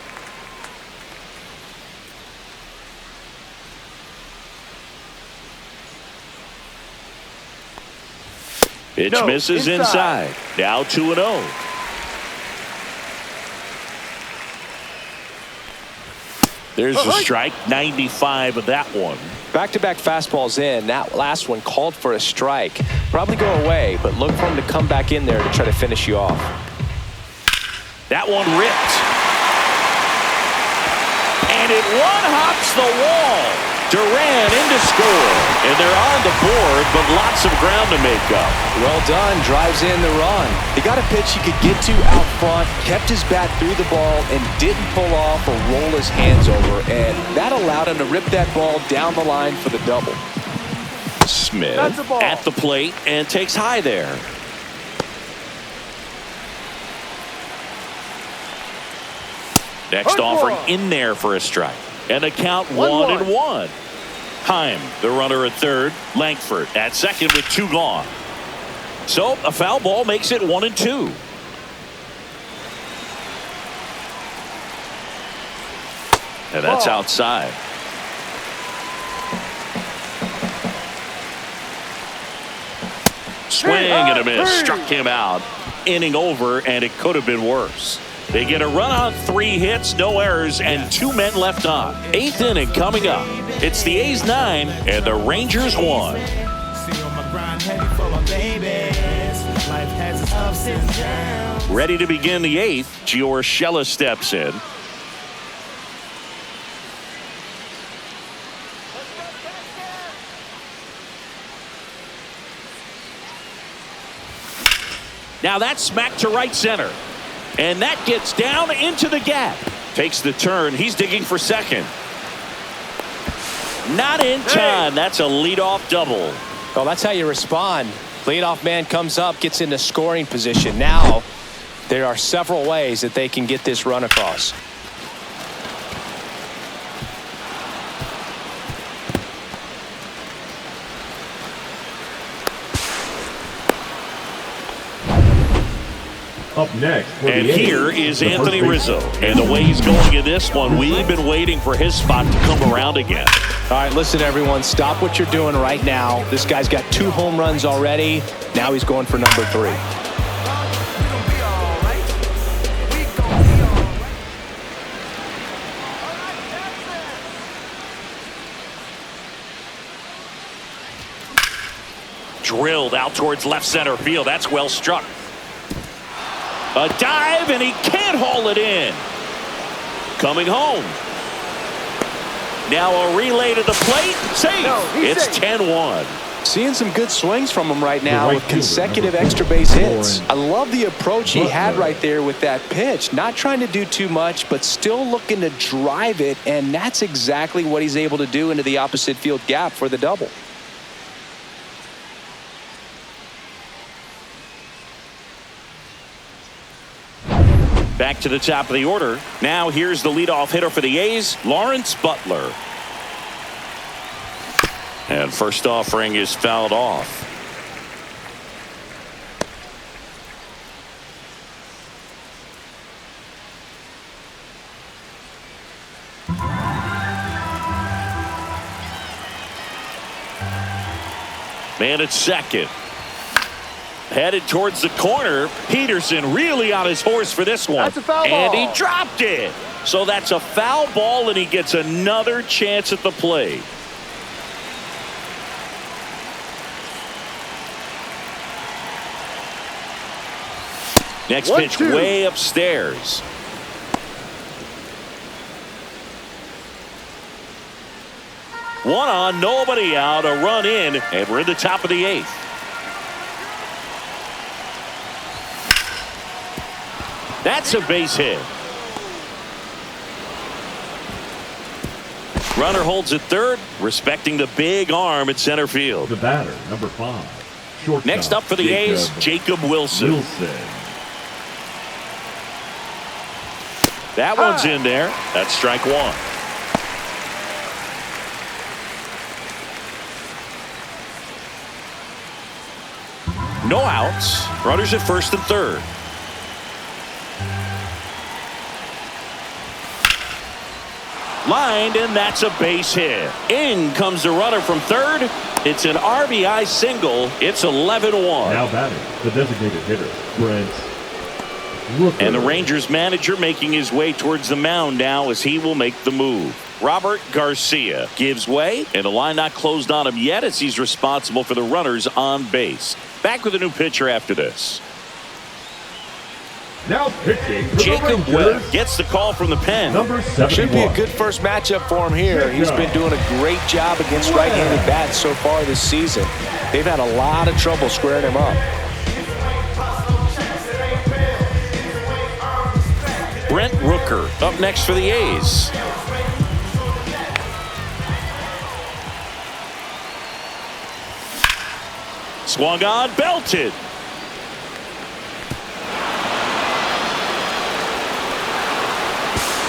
Pitch misses inside. Now 2-0. There's a strike, 95 of that one. Back-to-back fastballs in. That last one called for a strike. Probably go away, but look for him to come back in there to try to finish you off. That one ripped. And it one-hops the wall. Duran in to score. And they're on the board, but lots of ground to make up. Well done. Drives in the run. He got a pitch he could get to out front, kept his bat through the ball, and didn't pull off or roll his hands over. And that allowed him to rip that ball down the line for the double. Smith That's a ball. at the plate and takes high there. Next offering in there for a strike. And the count 1-1. Heim, the runner at third. Langford at second with 2 gone. So a foul ball makes it 1-2. And that's outside. Swing and a miss. Struck him out. Inning over, and it could have been worse. They get a run on 3 hits, no errors, and 2 men left on. 8th inning coming up. It's the A's 9 and the Rangers 1. Ready to begin the 8th. Gio Urshela steps in. Now that's smacked to right center. And that gets down into the gap. Takes the turn. He's digging for second. Not in time. That's a leadoff double. Well, that's how you respond. Leadoff man comes up, gets into scoring position. Now, there are several ways that they can get this run across. Up next. And here is Anthony Rizzo. And the way he's going in this one, we've been waiting for his spot to come around again. All right, listen, everyone. Stop what you're doing right now. This guy's got 2 home runs already. Now he's going for number 3. Drilled out towards left center field. That's well struck. A dive, and he can't haul it in. Coming home. Now a relay to the plate. Safe. It's 10-1. Seeing some good swings from him right now with consecutive extra base hits. I love the approach he had right there with that pitch. Not trying to do too much, but still looking to drive it, and that's exactly what he's able to do into the opposite field gap for the double. Back to the top of the order. Now here's the leadoff hitter for the A's, Lawrence Butler. And first offering is fouled off. Man at second. Headed towards the corner. Peterson really on his horse for this one. That's a foul ball. And he dropped it. So that's a foul ball, and he gets another chance at the plate. Next pitch way upstairs. One on, nobody out, a run in, and we're in the top of the 8th. That's a base hit. Runner holds at third, respecting the big arm at center field. The batter, number 5. Shortstop, next up for the A's, Jacob Wilson. That one's in there. That's strike 1. No outs. Runners at first and third. Lined, and that's a base hit. In comes the runner from third. It's an RBI single. It's 11-1. Now batting, the designated hitter, Brent. And the Rangers manager making his way towards the mound now as he will make the move. Robert Garcia gives way, and the line not closed on him yet as he's responsible for the runners on base. Back with a new pitcher after this. Now pitching for the Jacob Rangers, Webb gets the call from the pen. number 71. Should be a good first matchup for him here. He's been doing a great job against right-handed bats so far this season. They've had a lot of trouble squaring him up. Brent Rooker up next for the A's. Swung on, belted.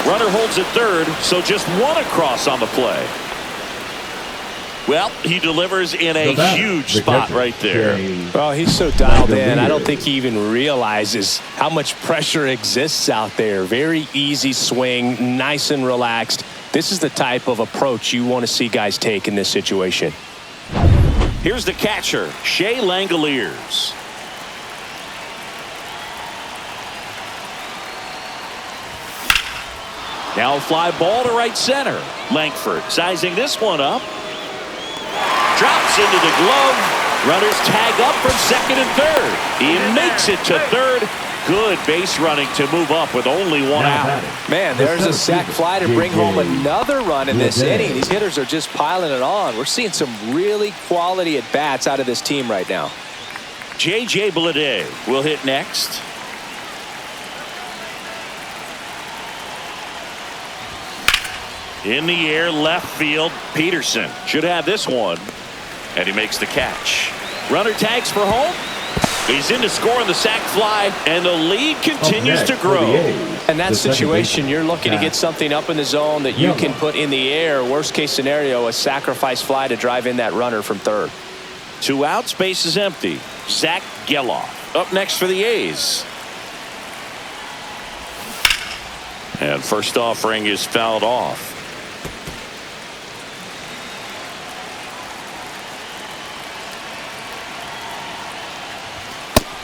Runner holds at third, so just one across on the play. Well, he delivers in a huge spot right there. Well, he's so dialed in. I don't think he even realizes how much pressure exists out there. Very easy swing, nice and relaxed. This is the type of approach you want to see guys take in this situation. Here's the catcher, Shea Langoliers. Now a fly ball to right center. Langford sizing this one up. Drops into the glove. Runners tag up from second and third. He makes it to third. Good base running to move up with only one out. Man, there's a sac fly to bring home another run in this inning. These hitters are just piling it on. We're seeing some really quality at-bats out of this team right now. J.J. Bleday will hit next. In the air, left field. Peterson should have this one. And he makes the catch. Runner tags for home. He's in to score on the sac fly, and the lead continues to grow. In that situation, you're looking to get something up in the zone that you can put in the air. Worst case scenario, a sacrifice fly to drive in that runner from third. 2 outs, base is empty. Zach Geloff up next for the A's. And first offering is fouled off.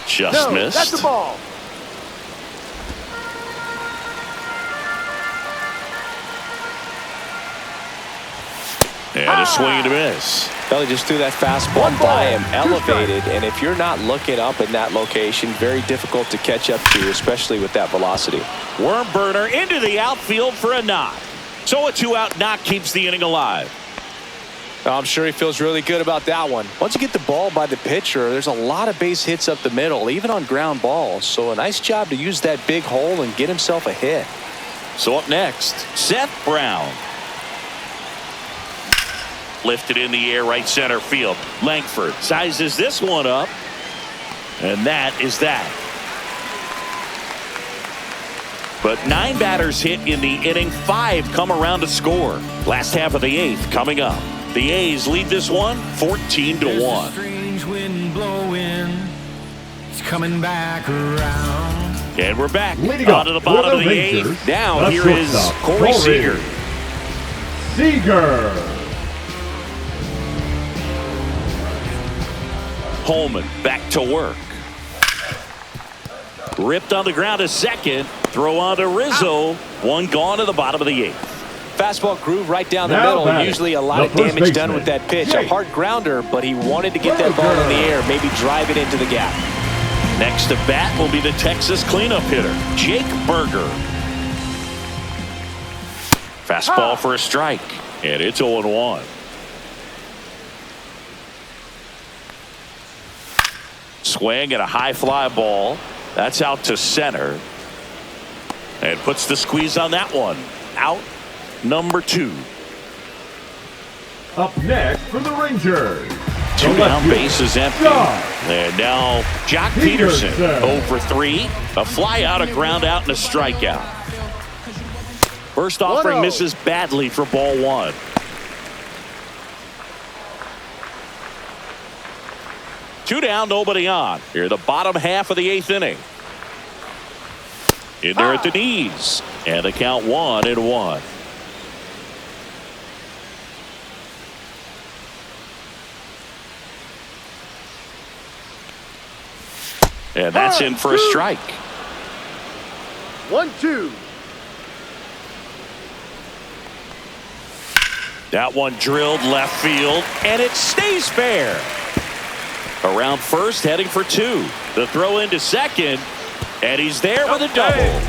Just missed. That's the ball. And a swing and a miss. Belly just threw that fastball by him, elevated, and if you're not looking up in that location, very difficult to catch up to, especially with that velocity. Worm burner into the outfield for a knock. So a 2-out knock keeps the inning alive. I'm sure he feels really good about that one. Once you get the ball by the pitcher, there's a lot of base hits up the middle, even on ground balls. So a nice job to use that big hole and get himself a hit. So up next, Seth Brown. Lifted in the air, right center field. Langford sizes this one up. And that is that. But 9 batters hit in the inning. 5 come around to score. Last half of the 8th coming up. The A's lead this one 14-1. Strange wind blowing. It's coming back around. And we're back Leading onto the bottom of the Rangers, 8th. Now the here is shortstop, Corey Seager. Seager. Holman back to work. Ripped on the ground to second. Throw on to Rizzo. One gone to the bottom of the 8th. Fastball groove right down the Now middle. batting, Usually a lot the of damage first done with that pitch. A hard grounder, but he wanted to get that ball in the air, maybe drive it into the gap. Next to bat will be the Texas cleanup hitter, Jake Berger. Fastball for a strike, and it's 0-1. Swing and a high fly ball. That's out to center. And puts the squeeze on that one. Out number 2. Up next for the Rangers. 2 down, base is empty. And now Jock Peterson 0 for 3. A fly out, a ground out, and a strikeout. First offering misses badly for ball 1. Two down, nobody on. Here, the bottom half of the 8th inning. In there at the knees. And the count 1-1. And that's in for a strike. 1-2. That one drilled left field, and it stays fair. Around first, heading for 2. The throw into second. And he's there with a double.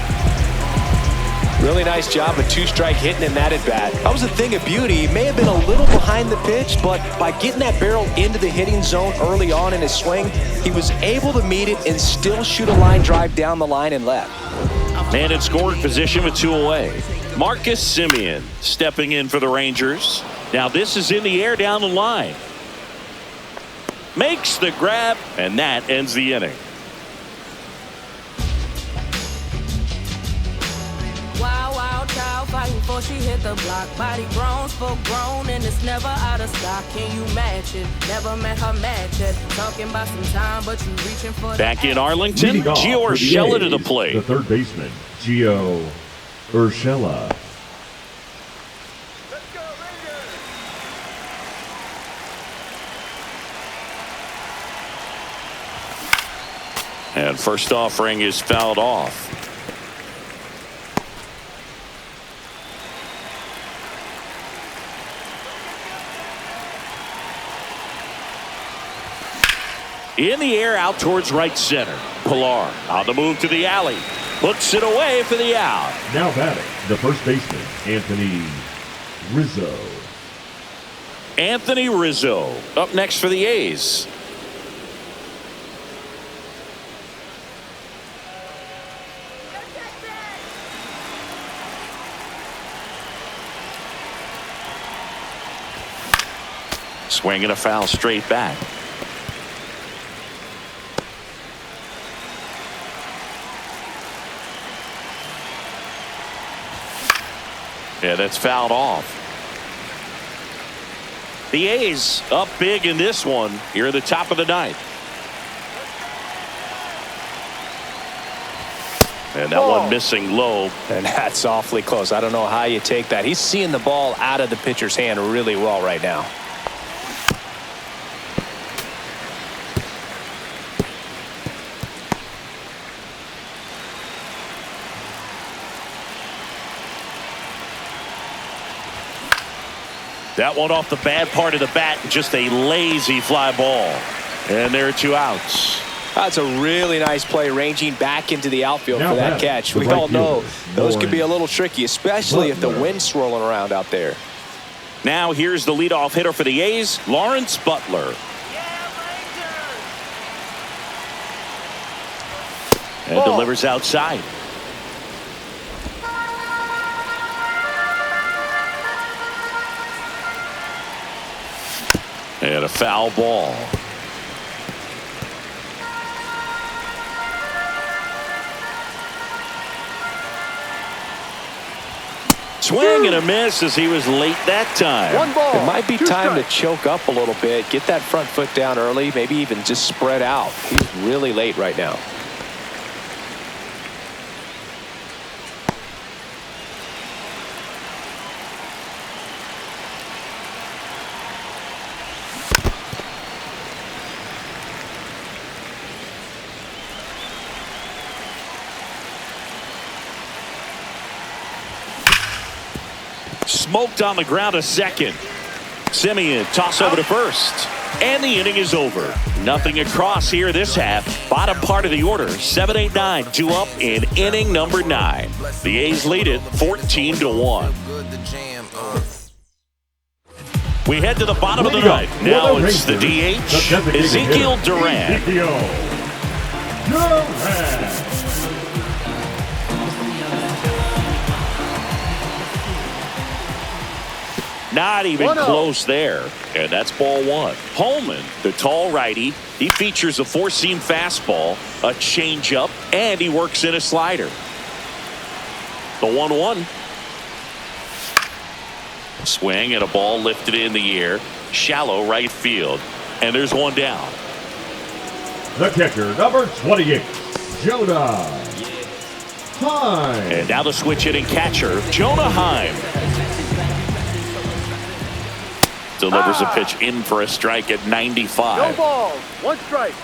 Really nice job of two-strike hitting in that at-bat. That was a thing of beauty. He may have been a little behind the pitch, but by getting that barrel into the hitting zone early on in his swing, he was able to meet it and still shoot a line drive down the line and left. Man in scoring position with 2 away. Marcus Semien stepping in for the Rangers. Now this is in the air down the line. Makes the grab, and that ends the inning. Wow, wow, child fighting before she hit the block. Body grown, spoke grown, and it's never out of stock. Can you match it? Never met her match it. Talking about some time, but you reaching for back in Arlington, Leading off Gio for the Urshela A's, to the plate. The third baseman, Gio Urshela. Let's go, Raiders! And first offering is fouled off. In the air out towards right center. Pilar on the move to the alley. Puts it away for the out. Now batting, the first baseman, Anthony Rizzo. Anthony Rizzo up next for the A's. Swinging a foul straight back. Yeah, that's fouled off. The A's up big in this one here at the top of the ninth. And that one missing low. And that's awfully close. I don't know how you take that. He's seeing the ball out of the pitcher's hand really well right now. That one off the bad part of the bat, just a lazy fly ball. And there are 2 outs. That's a really nice play, ranging back into the outfield Now for that back, catch. the We right all know fielder, those could be a Lawrence little tricky, especially if the Butler. wind's swirling around out there. Now here's the leadoff hitter for the A's, Lawrence Butler. And delivers outside. And a foul ball. Swing and a miss as he was late that time. 1 ball. It might be 2 time to strikes. choke up a little bit, get that front foot down early, maybe even just spread out. He's really late right now. Smoked on the ground to second. Semien toss over to first. And the inning is over. Nothing across here this half. Bottom part of the order. 7-8-9. 2 up in inning number 9. The A's lead it 14-1. We head to the bottom of the Leading up ninth. for Now the it's the Rangers, DH, the designated Ezekiel hitter, Duran. Ezekiel Duran. Not even 1-0. close there. And that's ball 1. Holman, the tall righty, he features a 4-seam fastball, a changeup, and he works in a slider. The 1-1. Swing and a ball lifted in the air. Shallow right field. And there's one down. The catcher, number 28, Jonah Heim. And now the switch hitting catcher, Jonah Heim. Delivers a pitch in for a strike at 95. No balls. 1 strike.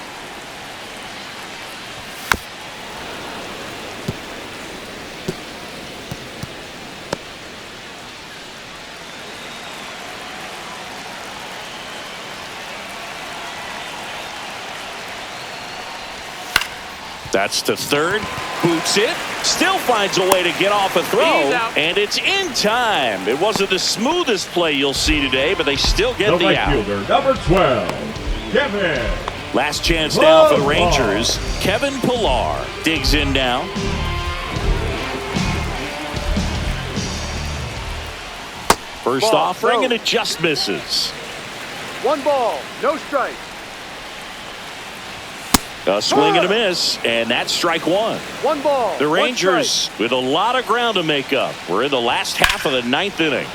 That's to third. Boots it. Still finds a way to get off a throw. And it's in time. It wasn't the smoothest play you'll see today, but they still get The the right out. fielder, number 12, Kevin. Last chance now for the Rangers. Kevin Pillar digs in now. First offering, and it just misses. 1 ball, no strike. A swing and a miss, and that's strike 1. 1 ball. The 1 Rangers strike. with a lot of ground to make up. We're in the last half of the 9th inning.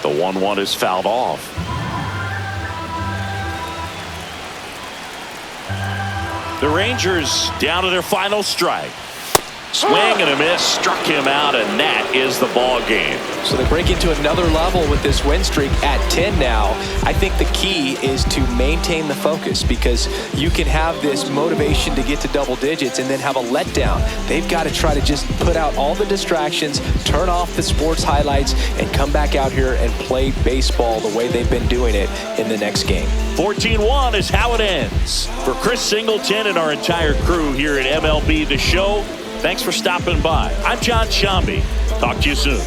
The 1-1 is fouled off. The Rangers down to their final strike. Swing and a miss, struck him out, and that is the ball game. So they break into another level with this win streak at 10 now. I think the key is to maintain the focus, because you can have this motivation to get to double digits and then have a letdown. They've got to try to just put out all the distractions, turn off the sports highlights, and come back out here and play baseball the way they've been doing it in the next game. 14-1 is how it ends. For Chris Singleton and our entire crew here at MLB The Show, thanks for stopping by. I'm John Shambi. Talk to you soon.